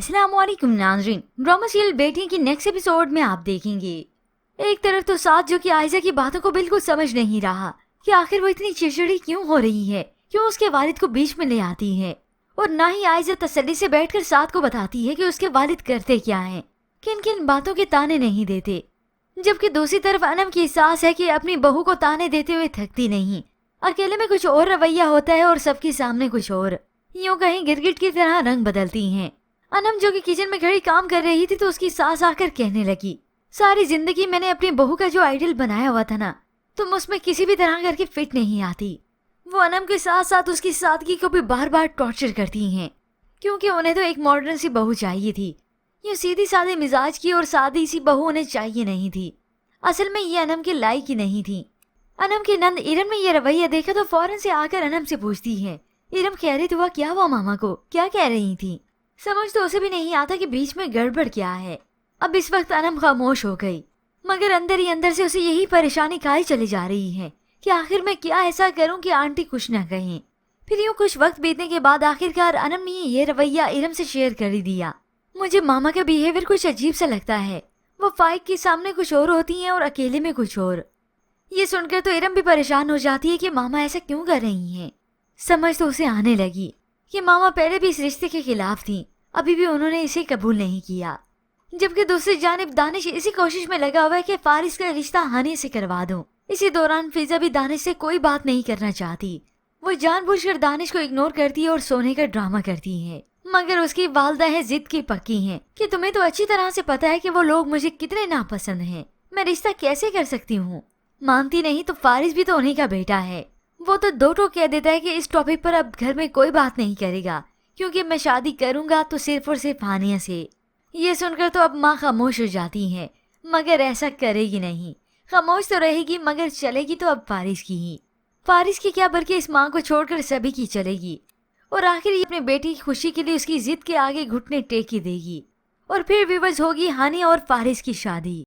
अस्सलाम वालेकुम नाज़रीन, ड्रामा सीरियल बेटियां की नेक्स्ट एपिसोड में आप देखेंगे। एक तरफ तो साथ जो कि आयजा की बातों को बिल्कुल समझ नहीं रहा कि आखिर वो इतनी चिड़चिड़ी क्यों हो रही है, क्यों उसके वालिद को बीच में ले आती है, और ना ही आयजा तसल्ली से बैठकर साथ को बताती है कि उसके वालिद करते क्या हैं, किन किन बातों के ताने नहीं देते। जबकि दूसरी तरफ अनम की एहसास है कि अपनी बहू को ताने देते हुए थकती नहीं, अकेले में कुछ और रवैया होता है और सबके सामने कुछ और, यूं कहीं गिरगिट की तरह रंग बदलती हैं। अनम जो कि किचन में खड़ी काम कर रही थी तो उसकी सास आकर कहने लगी, सारी जिंदगी मैंने अपनी बहू का जो आइडल बनाया हुआ था ना, तुम उसमें किसी भी तरह करके फिट नहीं आती। वो अनम के साथ साथ उसकी सादगी को भी बार बार टॉर्चर करती हैं, क्योंकि उन्हें तो एक मॉडर्न सी बहू चाहिए थी। ये सीधी सादी मिजाज की और सादी सी बहू उन्हें चाहिए नहीं थी। असल में ये अनम के लायक ही नहीं थी। अनम की नंद इरम ने ये रवैया देखा तो फौरन से आकर अनम से पूछती है, इरम कह रही हुआ क्या हुआ मामा को, क्या कह रही थी? समझ तो उसे भी नहीं आता कि बीच में गड़बड़ क्या है। अब इस वक्त अनम खामोश हो गई, मगर अंदर ही अंदर से उसे यही परेशानी खाई चली जा रही है कि आखिर मैं क्या ऐसा करूं कि आंटी कुछ न कहें। फिर यूं कुछ वक्त बीतने के बाद आखिरकार अनम ने ये रवैया इरम से शेयर कर ही दिया। मुझे मामा का बिहेवियर कुछ अजीब सा लगता है, वो फाइक के सामने कुछ और होती हैं और अकेले में कुछ और। ये सुनकर तो इरम भी परेशान हो जाती है कि मामा ऐसा क्यों कर रही हैं। समझ तो उसे आने लगी कि मामा पहले भी इस रिश्ते के खिलाफ थी, अभी भी उन्होंने इसे कबूल नहीं किया। जबकि दूसरी जानिब दानिश इसी कोशिश में लगा हुआ है कि फारिस का रिश्ता हानि से करवा दूं। इसी दौरान फिजा भी दानिश से कोई बात नहीं करना चाहती। वो जानबूझकर दानिश को इग्नोर करती है और सोने का ड्रामा करती है, मगर उसकी वालदा है जिद की पक्की हैं कि तुम्हें तो अच्छी तरह से पता है कि वो लोग मुझे कितने नापसंद हैं, मैं रिश्ता कैसे कर सकती हूँ। मानती नहीं तो फारिस भी तो उन्हीं का बेटा है। वो तो दो टोक कह देता है कि इस टॉपिक पर अब घर में कोई बात नहीं करेगा, क्योंकि मैं शादी करूंगा तो सिर्फ और सिर्फ हानिया से। ये सुनकर तो अब माँ खामोश हो जाती है, मगर ऐसा करेगी नहीं। खामोश तो रहेगी मगर चलेगी तो अब फारिस की ही। फारिस की क्या बल्कि इस माँ को छोड़कर सभी की चलेगी, और आखिर ये अपने बेटी की खुशी के लिए उसकी जिद के आगे घुटने टेक ही देगी, और फिर विवश होगी हानिया और फारिस की शादी।